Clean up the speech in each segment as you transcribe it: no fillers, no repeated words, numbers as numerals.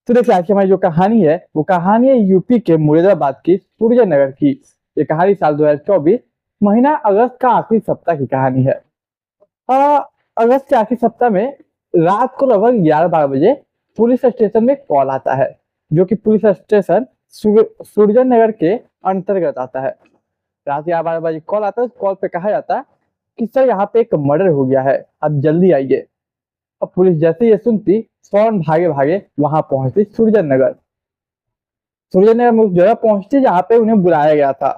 तो देखिए आज की हमारी जो कहानी है वो कहानी है यूपी के मुरादाबाद की सूरजनगर की। ये कहानी साल 2024 महीना अगस्त का आखिरी सप्ताह की कहानी है। आ, अगस्त के आखिरी सप्ताह में रात को लगभग 11-12 बजे पुलिस स्टेशन में कॉल आता है, जो कि पुलिस स्टेशन सूरजनगर के अंतर्गत आता है। रात 11-12 बजे कॉल आता है। कॉल पे कहा जाता है कि सर यहाँ पे एक मर्डर हो गया है, आप जल्दी आइए। अब पुलिस जैसे ही ये सुनती फौरन भागे भागे वहां पहुंचती सूरजनगर। सूरजनगर में उस जगह पहुंचती जहाँ पे उन्हें बुलाया गया था।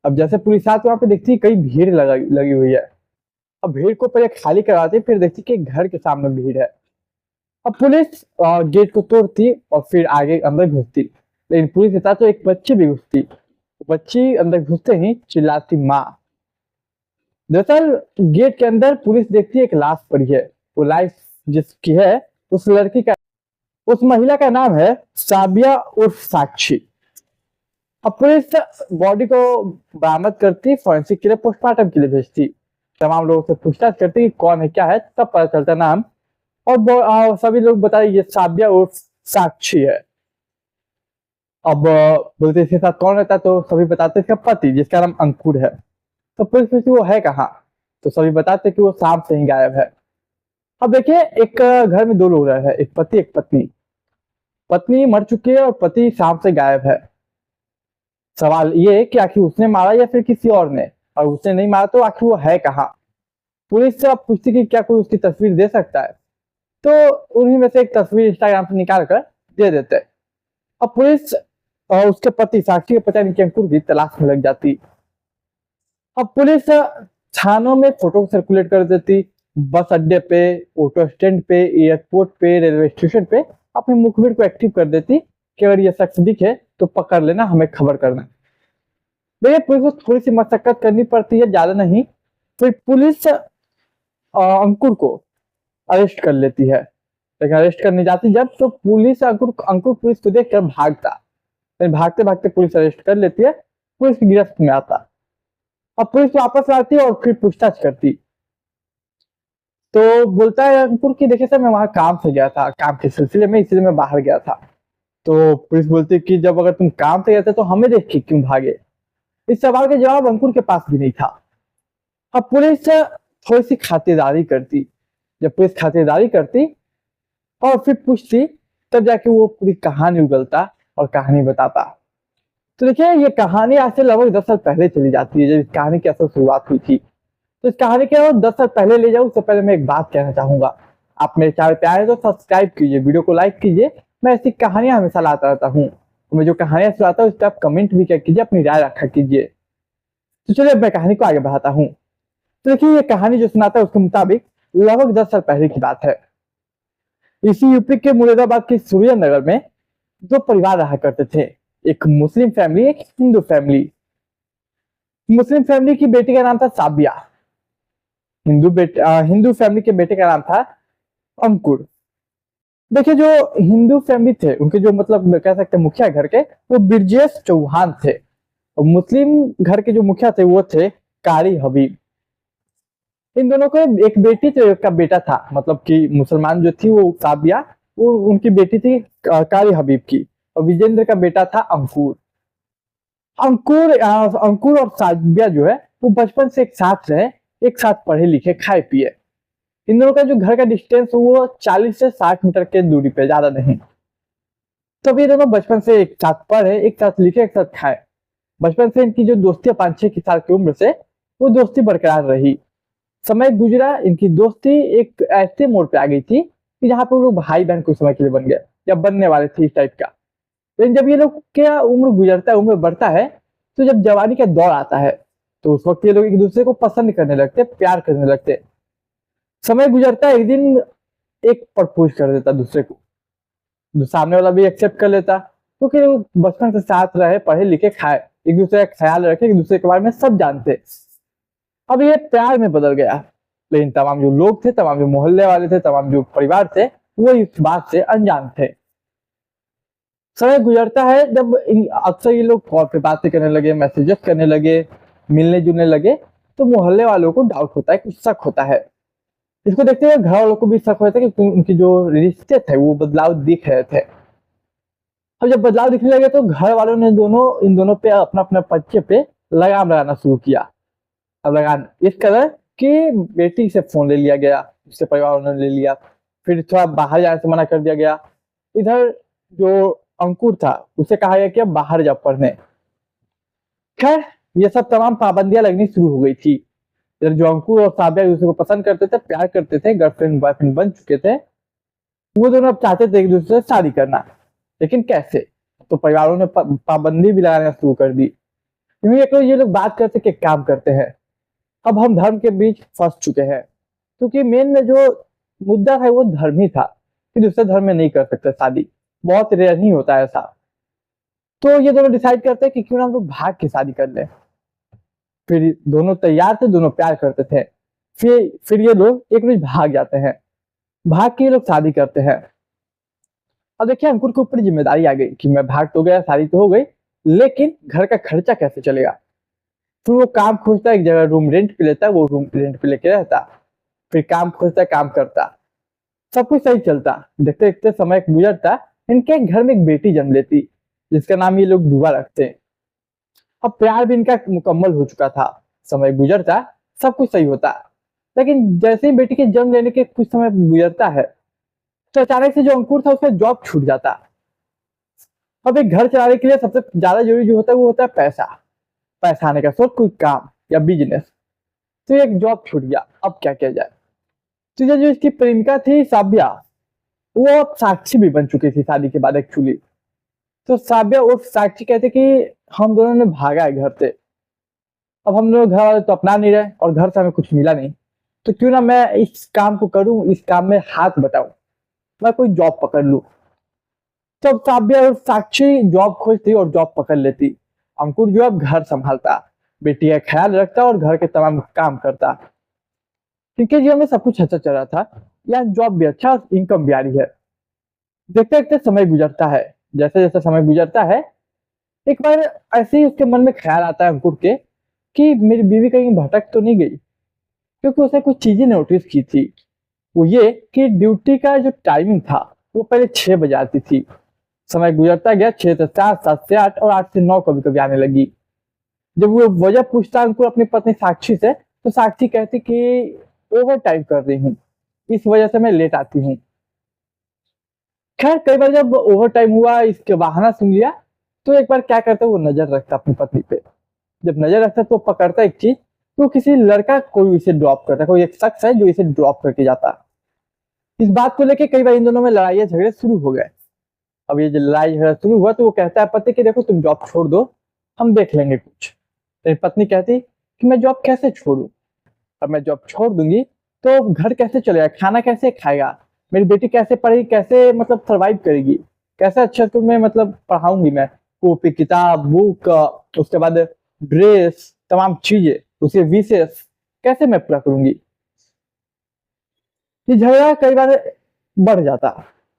अब जैसे पुलिस आती वहां पे देखती कई भीड़ लगी हुई है। अब भीड़ को पहले खाली कराती, फिर देखती कि घर के सामने भीड़ है। अब पुलिस गेट को तोड़ती और फिर आगे अंदर घुसती, लेकिन पुलिस के साथ तो एक बच्ची भी घुसती। बच्ची अंदर घुसते ही चिल्लाती माँ। दरअसल गेट के अंदर पुलिस देखती है एक लाश पड़ी है। वो लाश जिसकी है उस लड़की का, उस महिला का नाम है साबिया उर्फ साक्षी। अब पुलिस बॉडी को बरामद करती, फॉरेंसिक के लिए पोस्टमार्टम के लिए भेजती। तमाम लोगों से पूछताछ करती कि कौन है क्या है, तब पता चलता नाम। और सभी लोग बताए ये साबिया उर्फ साक्षी है। अब बोलते इसके साथ कौन रहता है, तो सभी बताते इसका पति जिसका नाम अंकुर है। तो पुलिस पूछती वो है कहाँ, तो सभी बताते कि वो शाम से ही गायब है। अब देखिए एक घर में दो लोग रहे हैं, एक पति एक पत्नी। पत्नी मर चुकी है और पति शाम से गायब है। सवाल ये है कि आखिर उसने मारा या फिर किसी और ने, और उसने नहीं मारा तो आखिर वो है कहाँ। पुलिस से अब पूछती कि क्या कोई उसकी तस्वीर दे सकता है, तो उन्हीं में से एक तस्वीर इंस्टाग्राम से निकाल कर दे देते। अब पुलिस उसके पति साक्षी के पता नहीं अंकुर की तलाश में लग जाती। अब पुलिस थानों में फोटो सर्कुलेट कर देती, बस अड्डे पे, ऑटो स्टैंड पे, एयरपोर्ट पे, रेलवे स्टेशन पे अपने मुखबिर को एक्टिव कर देती कि अगर ये शख्स दिखे तो पकड़ लेना, हमें खबर करना। देखिए पुलिस को थोड़ी सी मशक्कत करनी पड़ती है, ज्यादा नहीं। फिर पुलिस अंकुर को अरेस्ट कर लेती है। लेकिन अरेस्ट करने जाती जब, तो पुलिस अंकुर पुलिस को देखकर भागता। लेकिन भागते भागते पुलिस अरेस्ट कर लेती है, पुलिस की गिरफ्त में आता। अब पुलिस वापस आती है और फिर पूछताछ करती, तो बोलता है अंकुर की देखिए सर मैं वहां काम से गया था, काम के सिलसिले में, इसलिए मैं बाहर गया था। तो पुलिस बोलती कि जब अगर तुम काम से गए थे तो हमें देख के क्यों भागे। इस सवाल का जवाब अंकुर के पास भी नहीं था। अब पुलिस थोड़ी सी खातिरदारी करती। जब पुलिस खातिरदारी करती और फिर पूछती, तब जाके वो पूरी कहानी उगलता और कहानी बताता। तो देखिए ये कहानी आज से लगभग 10 साल पहले चली जाती है, जब इस कहानी की असल शुरुआत हुई थी। तो इस कहानी के 10 साल पहले ले जाऊं, उससे पहले मैं एक बात कहना चाहूंगा। आप मेरे चैनल पे आए तो सब्सक्राइब कीजिए, वीडियो को लाइक कीजिए। मैं ऐसी कहानियां हमेशा लाता रहता हूँ। तो मैं जो कहानियां सुनाता हूँ उस पर आप कमेंट भी क्या कीजिए, अपनी राय रखा कीजिए। तो चलिए मैं कहानी को आगे बढ़ाता हूँ। तो देखिए ये कहानी जो सुनाता है उसके मुताबिक लगभग 10 साल पहले की बात है। इसी यूपी के मुरादाबाद के सूर्यनगर में दो परिवार रहा करते थे, एक मुस्लिम फैमिली, एक हिंदू फैमिली। मुस्लिम फैमिली की बेटी का नाम था साबिया, हिंदू फैमिली के बेटे का नाम था अंकुर। देखिए जो हिंदू फैमिली थे उनके जो मतलब कह सकते मुखिया घर के, वो ब्रजेश चौहान थे। और मुस्लिम घर के जो मुखिया थे वो थे कारी हबीब। इन दोनों को एक बेटी तो एक का बेटा था, मतलब कि मुसलमान जो थी वो साबिया, वो उनकी बेटी थी कारी हबीब की। और विजेंद्र का बेटा था अंकुर। अंकुर और साबिया जो है वो बचपन से एक साथ रहे, एक साथ पढ़े लिखे खाए पिए। इन दोनों का जो घर का डिस्टेंस वो 40 से 60 मीटर के दूरी पे, ज्यादा नहीं। तब ये दोनों बचपन से एक साथ पढ़े, एक साथ लिखे, एक साथ खाए। बचपन से इनकी जो दोस्ती 5-6 साल की उम्र से वो दोस्ती बरकरार रही। समय गुजरा, इनकी दोस्ती एक ऐसे मोड़ पे आ गई थी कि जहाँ पे वो लोग भाई बहन कुछ समय के लिए बन गए या बनने वाले थे, इस टाइप का। लेकिन जब ये लोग क्या उम्र गुजरता है, उम्र बढ़ता है, तो जब जवानी का दौर आता है तो उस वक्त ये लोग एक दूसरे को पसंद करने लगते, प्यार करने लगते। समय गुजरता है, एक दिन एक प्रपोज कर देता दूसरे को, सामने वाला भी एक्सेप्ट कर लेता, क्योंकि वो बचपन से साथ रहे, पढ़े लिखे खाए, एक दूसरे का ख्याल रखे, एक दूसरे के बारे में सब जानते। अब ये प्यार में बदल गया। लेकिन तमाम जो लोग थे, तमाम जो मोहल्ले वाले थे, तमाम जो परिवार थे, वो इस बात से अनजान थे। समय गुजरता है, जब अक्सर ये लोग कॉल पे बातें करने लगे, मैसेजेस करने लगे, मिलने जुलने लगे, तो मोहल्ले वालों को डाउट होता है, कुछ शक होता है। इसको देखते हुए घर वालों को भी शक होता है कि उनकी जो रिश्ते थे वो बदलाव दिख रहे थे। अब जब बदलाव दिखने लगे तो घर वालों ने इन दोनों पे अपना अपना बच्चे पे लगाम लगाना शुरू किया। अब लगान इस कदर कि बेटी से फोन ले लिया गया, उससे परिवार वालों ने ले लिया, फिर थोड़ा बाहर जाने से मना कर दिया गया। इधर जो अंकुर था उसे कहा गया कि अब बाहर जा पढ़ने। खैर ये सब तमाम पाबंदियां लगनी शुरू हो गई थी। इधर जो अंकुर और साबिया एक दूसरे को पसंद करते थे, प्यार करते थे, गर्लफ्रेंड बॉयफ्रेंड बन चुके थे, वो दोनों अब चाहते थे एक दूसरे से शादी करना। लेकिन कैसे? तो परिवारों ने पाबंदी भी लगाना शुरू कर दी। क्योंकि ये लोग बात करते कि काम करते हैं, अब हम धर्म के बीच फंस चुके हैं। क्योंकि मेन में जो मुद्दा है वो धर्म ही था कि दूसरे धर्म में नहीं कर सकते शादी, बहुत रेयर ही होता है ऐसा। तो ये दोनों डिसाइड करते हैं कि क्यों ना हम लोग भाग के शादी कर लें। फिर दोनों तैयार थे, दोनों प्यार करते थे। फिर ये लोग एक रोज भाग जाते हैं, भाग के ये लोग शादी करते हैं। अब देखिए अंकुर के ऊपर जिम्मेदारी आ गई कि मैं भाग तो गया, शादी तो हो गई, लेकिन घर का खर्चा कैसे चलेगा। फिर वो काम खोजता है, एक जगह रूम रेंट पे लेता है, वो रूम रेंट पे लेके रहता। फिर काम खोजता है, काम करता, सब कुछ सही चलता। देखते देखते समय गुजरता, इनके घर में एक बेटी जन्म लेती जिसका नाम ये लोग दुआ रखते हैं। अब प्यार भी इनका मुकम्मल हो चुका था। समय गुजरता, सब कुछ सही होता, लेकिन जैसे ही बेटी के जन्म लेने के कुछ समय गुजरता है तो अचानक से जो अंकुर था उसका जॉब छूट जाता। अब एक घर चलाने के लिए सबसे ज्यादा जरूरी जो होता है वो होता है पैसा। पैसा आने का सोच, कोई काम या बिजनेस। तो एक जॉब छूट गया, अब क्या किया जाए। तो ये जो इसकी प्रेमिका थी साबिया, वो अब साक्षी भी बन चुकी थी शादी के बाद एक्चुअली। तो साबिया और साक्षी कहते कि हम दोनों ने भागा है घर से, अब हम दोनों घर वाले तो अपना नहीं रहे और घर से हमें कुछ मिला नहीं, तो क्यों ना मैं इस काम को करूं, इस काम में हाथ बटाऊं, मैं कोई जॉब पकड़ लूं। तब साबिया और साक्षी जॉब खोजती और जॉब पकड़ लेती। अंकुर जो अब घर संभालता, बेटी का ख्याल रखता और घर के तमाम काम करता। क्योंकि जीवन में सब कुछ अच्छा चल रहा था, यहाँ जॉब भी अच्छा और इनकम भी आ रही है। देखते देखते समय गुजरता है। जैसे जैसे समय गुजरता है, एक बार ऐसे ही उसके मन में ख्याल आता है अंकुर के कि मेरी बीवी कहीं भटक तो नहीं गई। क्योंकि उसने कुछ चीजें नोटिस की थी। वो ये कि ड्यूटी का जो टाइमिंग था वो पहले 6 बजे आती थी। समय गुजरता गया, 6 से 7, 7 से 8 और 8 से 9 कभी कभी आने लगी। जब वो वजह पूछता अंकुर अपनी पत्नी साक्षी से, तो साक्षी कहती कि ओवर टाइम कर रही हूँ, इस वजह से मैं लेट आती हूँ। खैर कई बार जब ओवर टाइम हुआ, इसके बहाना सुन लिया, तो एक बार क्या करता है वो नजर रखता अपनी पत्नी पे। जब नजर रखता तो पकड़ता एक चीज, तो किसी लड़का कोई इसे ड्रॉप करता, कोई एक शख्स है जो इसे ड्रॉप करके जाता। इस बात को लेके कई बार इन दोनों में लड़ाई झगड़े शुरू हो गए। अब ये जो लड़ाई झगड़ा शुरू हुआ तो वो कहता है पति कि देखो तुम जॉब छोड़ दो, हम देख लेंगे कुछ। तेरी पत्नी कहती कि मैं जॉब कैसे छोड़ू, अब मैं जॉब छोड़ दूंगी तो घर कैसे चलेगा, खाना कैसे खाएगा, मेरी बेटी कैसे पढ़ेगी, कैसे मतलब सर्वाइव करेगी, कैसे अच्छे स्कूल में मतलब पढ़ाऊंगी मैं, कॉपी किताब बुक, उसके बाद ड्रेस, तमाम चीजें, उसके विशेष कैसे मैं पूरा करूंगी। ये झगड़ा कई बार बढ़ जाता,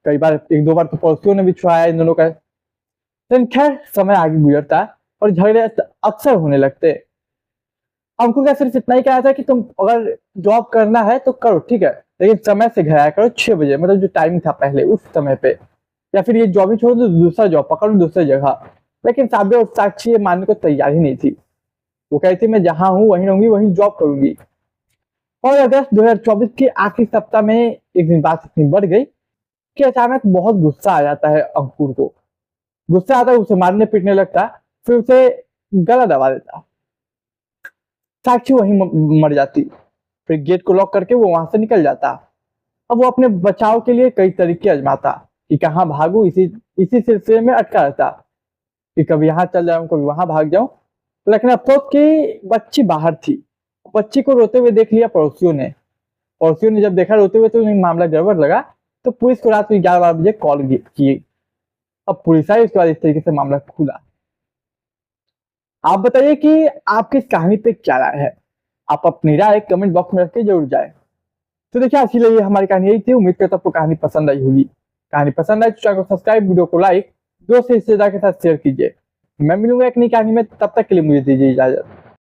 कई बार एक दो बार तो पड़ोसियों ने भी छुड़ाया इन दोनों का। लेकिन खैर समय आगे गुजरता और झगड़े अक्सर होने लगते। हमको क्या सिर्फ इतना ही कहा था कि तुम अगर जॉब करना है तो करो, ठीक है, लेकिन समय से घर आया करो 6 बजे, मतलब जो टाइम था पहले उस समय पे, या फिर ये जॉब ही छोड़ दो, दूसरा जॉब पकड़ो दूसरी जगह। लेकिन साबिया और साक्षी ये मानने को तैयार ही नहीं थी। वो कहती थी मैं जहां हूँ वहीं रहूंगी, वहीं जॉब करूंगी। और अगस्त 2024 के आखिरी सप्ताह में एक दिन बात इतनी बढ़ गई कि अचानक बहुत गुस्सा आ जाता है अंकुर को। गुस्सा आता है, उसे मारने पीटने लगता, फिर उसे गला दबा देता। साक्षी वहीं मर जाती। फिर गेट को लॉक करके वो वहां से निकल जाता। अब वो अपने बचाव के लिए कई तरीके आजमाता कि कहाँ भागू, इसी इसी सिलसिले में अटका रहता कि कभी यहाँ चल जाऊं, कभी वहां भाग जाऊं। लेकिन अफसोस कि बच्ची बाहर थी। बच्ची को रोते हुए देख लिया पड़ोसियों ने। पड़ोसियों ने जब देखा रोते हुए तो उन्हें मामला गड़बड़ लगा, तो पुलिस को रात में 11-12 बजे कॉल की। अब पुलिस आई, उसके बाद इस तरीके से मामला खुला। आप बताइए कि आपकी इस कहानी पे क्या राय है। आप अपनी राय कमेंट बॉक्स में रख के जरूर जाए। तो देखिए आज के लिए हमारी कहानी यही थी। उम्मीद करता हूं आपको कहानी पसंद आई होगी। कहानी पसंद आई तो चैनल को सब्सक्राइब, वीडियो को लाइक, दोस्त रिश्तेदार के साथ शेयर कीजिए। मैं मिलूंगा एक नई कहानी में, तब तक के लिए मुझे दीजिए इजाजत।